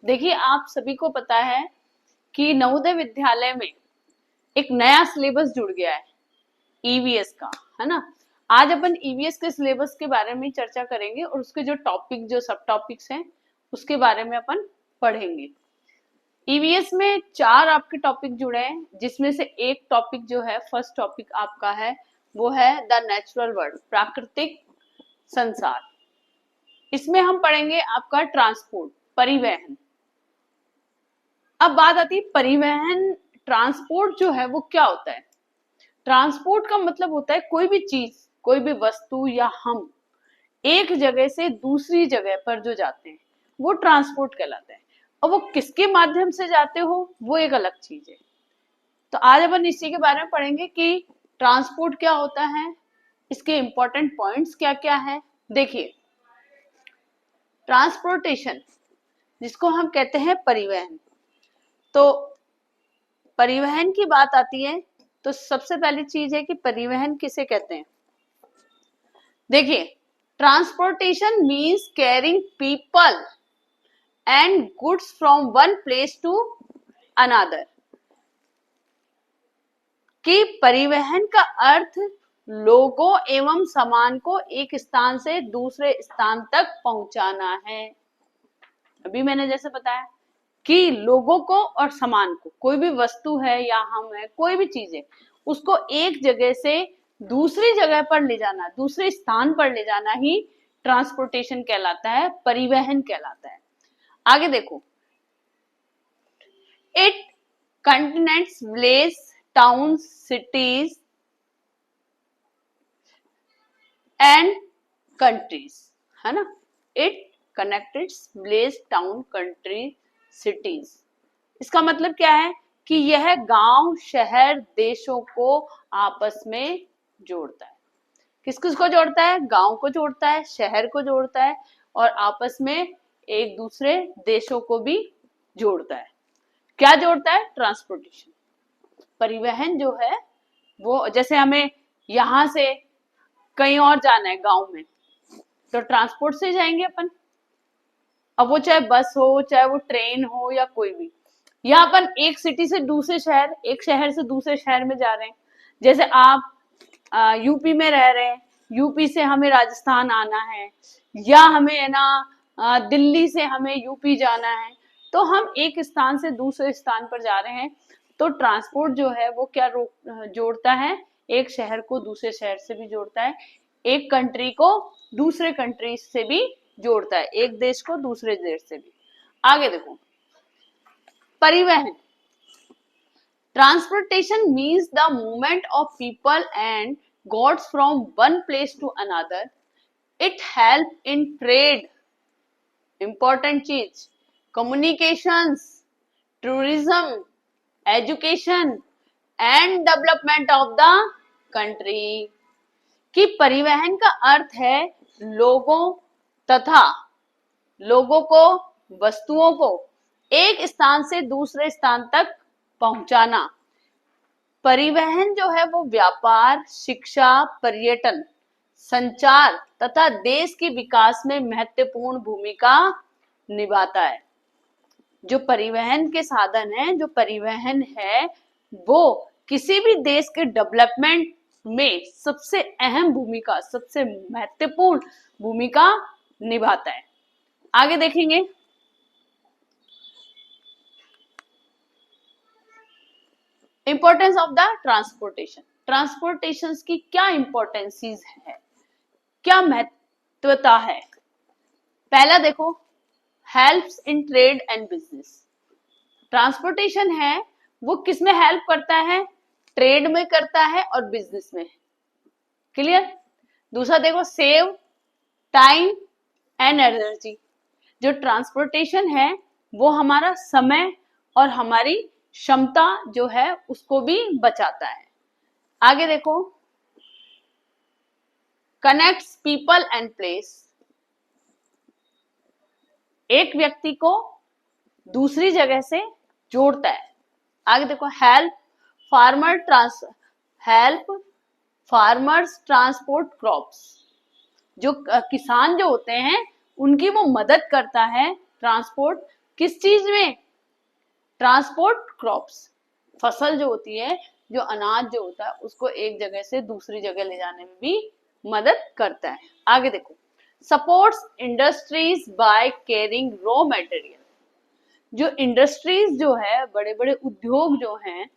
देखिए, आप सभी को पता है कि नवोदय विद्यालय में एक नया सिलेबस जुड़ गया है ईवीएस का, है ना। आज अपन ईवीएस के सिलेबस के बारे में चर्चा करेंगे और उसके जो टॉपिक, जो सब टॉपिक्स हैं, उसके बारे में अपन पढ़ेंगे। ईवीएस में 4 आपके टॉपिक जुड़े हैं, जिसमें से एक टॉपिक जो है, फर्स्ट टॉपिक आपका है, वो है द नेचुरल वर्ल्ड, प्राकृतिक संसार। इसमें हम पढ़ेंगे आपका ट्रांसपोर्ट, परिवहन। अब बात आती है परिवहन, ट्रांसपोर्ट जो है वो क्या होता है। ट्रांसपोर्ट का मतलब होता है कोई भी चीज, कोई भी वस्तु या हम एक जगह से दूसरी जगह पर जो जाते हैं वो ट्रांसपोर्ट कहलाता है। और वो किसके माध्यम से जाते हो वो एक अलग चीज है। तो आज अपन इसी के बारे में पढ़ेंगे कि ट्रांसपोर्ट क्या होता है, इसके इंपॉर्टेंट पॉइंट्स क्या क्या है। देखिए, ट्रांसपोर्टेशन जिसको हम कहते हैं परिवहन, तो परिवहन की बात आती है तो सबसे पहली चीज है कि परिवहन किसे कहते हैं। देखिए, transportation means carrying people and goods from one place to another. कि परिवहन का अर्थ लोगों एवं सामान को एक स्थान से दूसरे स्थान तक पहुंचाना है। अभी मैंने जैसे बताया कि लोगों को और सामान को, कोई भी वस्तु है या हम है, कोई भी चीज है, उसको एक जगह से दूसरी जगह पर ले जाना, दूसरे स्थान पर ले जाना ही ट्रांसपोर्टेशन कहलाता है, परिवहन कहलाता है। आगे देखो, it continents, village, town, cities and countries, है ना। It connected village, town, country, cities. इसका मतलब क्या है कि यह गांव, शहर, देशों को आपस में जोड़ता है। किस किस को जोड़ता है? गांव को जोड़ता है, शहर को जोड़ता है और आपस में एक दूसरे देशों को भी जोड़ता है। क्या जोड़ता है? ट्रांसपोर्टेशन। परिवहन जो है वो, जैसे हमें यहां से कहीं और जाना है गांव में, तो ट्रांसपोर्ट से जाएंगे अपन। अब वो चाहे बस हो, चाहे वो ट्रेन हो या कोई भी। यहाँ अपन एक सिटी से दूसरे शहर, एक शहर से दूसरे शहर में जा रहे हैं। जैसे आप यूपी में रह रहे हैं, यूपी से हमें राजस्थान आना है, या हमें है ना दिल्ली से हमें यूपी जाना है, तो हम एक स्थान से दूसरे स्थान पर जा रहे हैं। तो ट्रांसपोर्ट जो है वो क्या जोड़ता है? एक शहर को दूसरे शहर से भी जोड़ता है, एक कंट्री को दूसरे कंट्री से भी जोड़ता है, एक देश को दूसरे देश से भी। आगे देखो, परिवहन, transportation means the movement of people and goods from one place to another. It help in trade, important चीज, communications, tourism, education and development of the country। कि परिवहन का अर्थ है लोगों तथा लोगों को, वस्तुओं को एक स्थान से दूसरे स्थान तक पहुंचाना। परिवहन जो है वो व्यापार, शिक्षा, पर्यटन, संचार तथा देश के विकास में महत्वपूर्ण भूमिका निभाता है। जो परिवहन के साधन है, जो परिवहन है, वो किसी भी देश के डेवलपमेंट में सबसे अहम भूमिका, सबसे महत्वपूर्ण भूमिका निभाता है। आगे देखेंगे, importance of the transportation. Transportation की क्या इंपॉर्टेंसीज है, क्या महत्वता है। पहला देखो, helps in trade and business. Transportation है वो किस में हेल्प करता है? ट्रेड में करता है और बिजनेस में। क्लियर। दूसरा देखो, सेव टाइम एंड एनर्जी। जो ट्रांसपोर्टेशन है वो हमारा समय और हमारी क्षमता जो है उसको भी बचाता है। आगे देखो, कनेक्ट्स पीपल एंड प्लेस। एक व्यक्ति को दूसरी जगह से जोड़ता है। आगे देखो, हेल्प फार्मर्स ट्रांसपोर्ट क्रॉप्स। जो किसान जो होते हैं उनकी वो मदद करता है ट्रांसपोर्ट किस चीज में? ट्रांसपोर्ट क्रॉप्स, फसल जो होती है, जो अनाज जो होता है उसको एक जगह से दूसरी जगह ले जाने में भी मदद करता है। आगे देखो, supports industries by carrying raw material. जो इंडस्ट्रीज जो है, बड़े बड़े उद्योग जो हैं,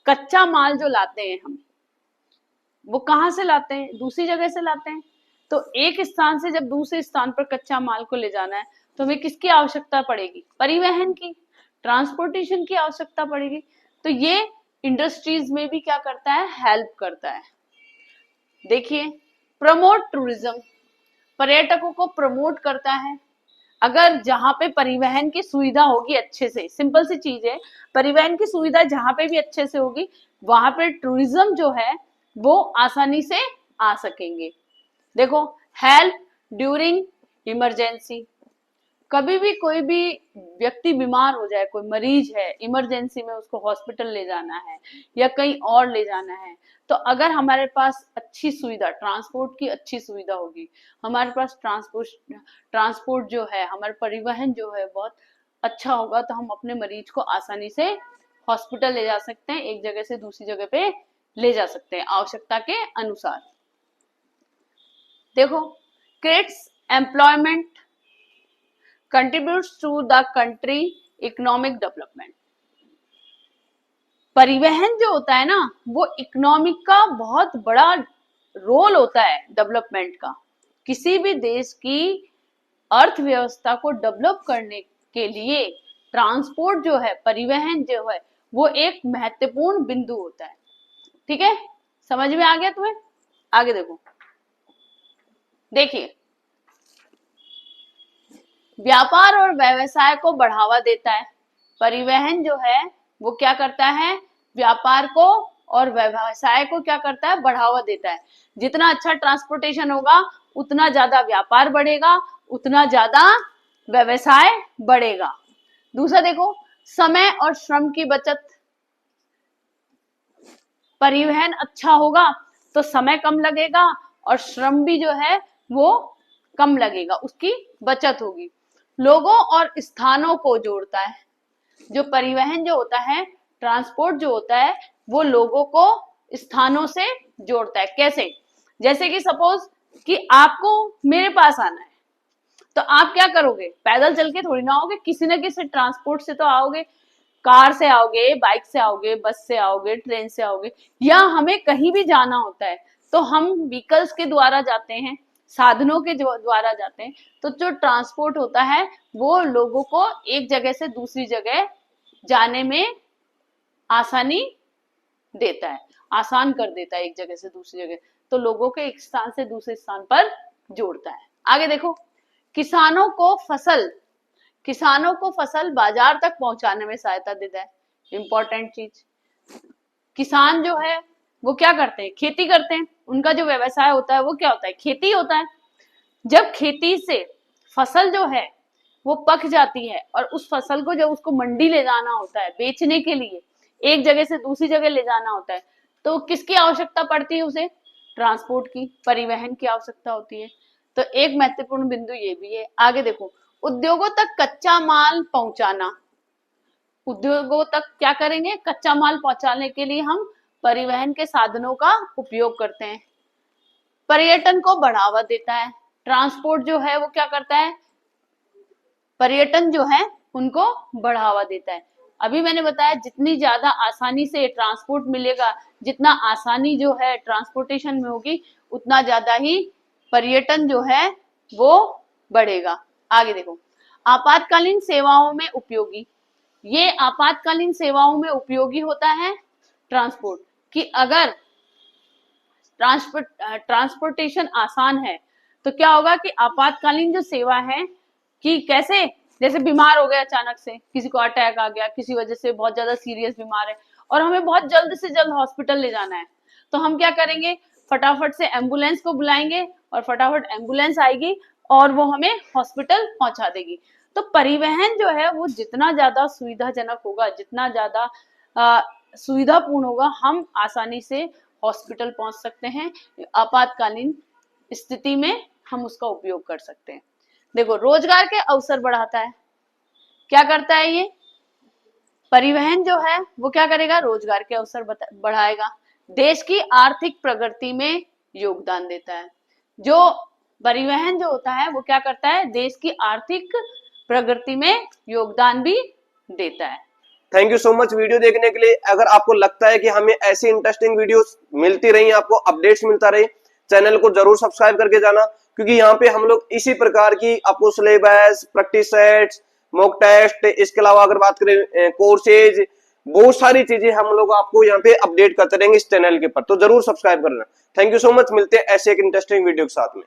कच्चा माल जो लाते हैं हम, वो कहाँ से लाते हैं? दूसरी जगह से लाते हैं। तो एक स्थान से जब दूसरे स्थान पर कच्चा माल को ले जाना है तो हमें किसकी आवश्यकता पड़ेगी? परिवहन की, ट्रांसपोर्टेशन की आवश्यकता पड़ेगी। तो ये इंडस्ट्रीज में भी क्या करता है? हेल्प करता है। देखिए, प्रमोट टूरिज्म, पर्यटकों को प्रमोट करता है। अगर जहां पे परिवहन की सुविधा होगी अच्छे से, सिंपल सी चीज है, परिवहन की सुविधा जहां पे भी अच्छे से होगी वहां पे टूरिज्म जो है वो आसानी से आ सकेंगे। देखो, हेल्प ड्यूरिंग इमरजेंसी, कभी भी कोई भी व्यक्ति बीमार हो जाए, कोई मरीज है, इमरजेंसी में उसको हॉस्पिटल ले जाना है या कहीं और ले जाना है, तो अगर हमारे पास अच्छी सुविधा, ट्रांसपोर्ट की अच्छी सुविधा होगी, हमारे पास ट्रांसपोर्ट जो है, हमारा परिवहन जो है बहुत अच्छा होगा, तो हम अपने मरीज को आसानी से हॉस्पिटल ले जा सकते हैं, एक जगह से दूसरी जगह पे ले जा सकते हैं आवश्यकता के अनुसार। देखो, creates employment, contributes to the country economic development. परिवहन जो होता है ना, वो इकोनॉमिक का बहुत बड़ा रोल होता है डेवलपमेंट का। किसी भी देश की अर्थव्यवस्था को डेवलप करने के लिए ट्रांसपोर्ट जो है, परिवहन जो है, वो एक महत्वपूर्ण बिंदु होता है। ठीक है, समझ में आ गया तुम्हें? आगे देखो, देखिए, व्यापार और व्यवसाय को बढ़ावा देता है। परिवहन जो है वो क्या करता है? व्यापार को और व्यवसाय को क्या करता है? बढ़ावा देता है। जितना अच्छा ट्रांसपोर्टेशन होगा उतना ज्यादा व्यापार बढ़ेगा, उतना ज्यादा व्यवसाय बढ़ेगा। दूसरा देखो, समय और श्रम की बचत, परिवहन अच्छा होगा तो समय कम लगेगा और श्रम भी जो है वो कम लगेगा, उसकी बचत होगी। लोगों और स्थानों को जोड़ता है। जो परिवहन जो होता है, ट्रांसपोर्ट जो होता है, वो लोगों को स्थानों से जोड़ता है। कैसे? जैसे कि सपोज कि आपको मेरे पास आना है, तो आप क्या करोगे? पैदल चल के थोड़ी ना आओगे, किसी न किसी ट्रांसपोर्ट से तो आओगे। कार से आओगे, बाइक से आओगे, बस से आओगे, ट्रेन से आओगे, या हमें कहीं भी जाना होता है तो हम व्हीकल्स के द्वारा जाते हैं, साधनों के द्वारा जाते हैं। तो जो ट्रांसपोर्ट होता है वो लोगों को एक जगह से दूसरी जगह जाने में आसानी देता है, आसान कर देता है एक जगह से दूसरी जगह, तो लोगों के एक स्थान से दूसरे स्थान पर जोड़ता है। आगे देखो, किसानों को फसल बाजार तक पहुंचाने में सहायता देता है। इंपॉर्टेंट चीज, किसान जो है वो क्या करते हैं? खेती करते हैं। उनका जो व्यवसाय होता है वो क्या होता है? खेती होता है। जब खेती से फसल जो है वो पक जाती है और उस फसल को जब उसको मंडी ले जाना होता है बेचने के लिए, एक जगह से दूसरी जगह ले जाना होता है, तो किसकी आवश्यकता पड़ती है? उसे ट्रांसपोर्ट की, परिवहन की आवश्यकता होती है। तो एक महत्वपूर्ण बिंदु ये भी है। आगे देखो, उद्योगों तक कच्चा माल पहुंचाना। उद्योगों तक क्या करेंगे? कच्चा माल पहुंचाने के लिए हम परिवहन के साधनों का उपयोग करते हैं। पर्यटन को बढ़ावा देता है। ट्रांसपोर्ट जो है वो क्या करता है? पर्यटन जो है उनको बढ़ावा देता है। अभी मैंने बताया जितनी ज्यादा आसानी से ट्रांसपोर्ट मिलेगा, जितना आसानी जो है ट्रांसपोर्टेशन में होगी, उतना ज्यादा ही पर्यटन जो है वो बढ़ेगा। आगे देखो, आपातकालीन सेवाओं में उपयोगी। ये आपातकालीन सेवाओं में उपयोगी होता है ट्रांसपोर्ट, कि अगर ट्रांसपोर्टेशन आसान है तो क्या होगा कि आपातकालीन जो सेवा है, कि कैसे, जैसे बीमार हो गए अचानक से, किसी को अटैक आ गया, किसी वजह से बहुत ज्यादा सीरियस बीमार है और हमें बहुत जल्द से जल्द हॉस्पिटल ले जाना है, तो हम क्या करेंगे? फटाफट से एम्बुलेंस को बुलाएंगे और फटाफट एम्बुलेंस आएगी और वो हमें हॉस्पिटल पहुंचा देगी। तो परिवहन जो है वो जितना ज्यादा सुविधाजनक होगा, जितना ज्यादा सुविधापूर्ण होगा, हम आसानी से हॉस्पिटल पहुंच सकते हैं। आपातकालीन स्थिति में हम उसका उपयोग कर सकते हैं। देखो, रोजगार के अवसर बढ़ाता है। क्या करता है ये? परिवहन जो है वो क्या करेगा? रोजगार के अवसर बढ़ाएगा, देश की आर्थिक प्रगति में योगदान देता है। जो परिवहन जो होता है वो क्या करता है? देश की आर्थिक प्रगति में योगदान भी देता है। Thank you so much video देखने के लिए। अगर आपको लगता है कि हमें ऐसी इंटरेस्टिंग वीडियोस मिलती रही, आपको अपडेट्स मिलता रहे, चैनल को जरूर सब्सक्राइब करके जाना, क्योंकि यहाँ पे हम लोग इसी प्रकार की आपको syllabus, practice sets, mock test, इसके अलावा अगर बात करें कोर्सेज, बहुत सारी चीजें हम लोग आपको यहाँ पे अपडेट करते रहेंगे इस चैनल के ऊपर, तो जरूर सब्सक्राइब करना। थैंक यू सो मच, मिलते हैं ऐसे एक इंटरेस्टिंग वीडियो के साथ में।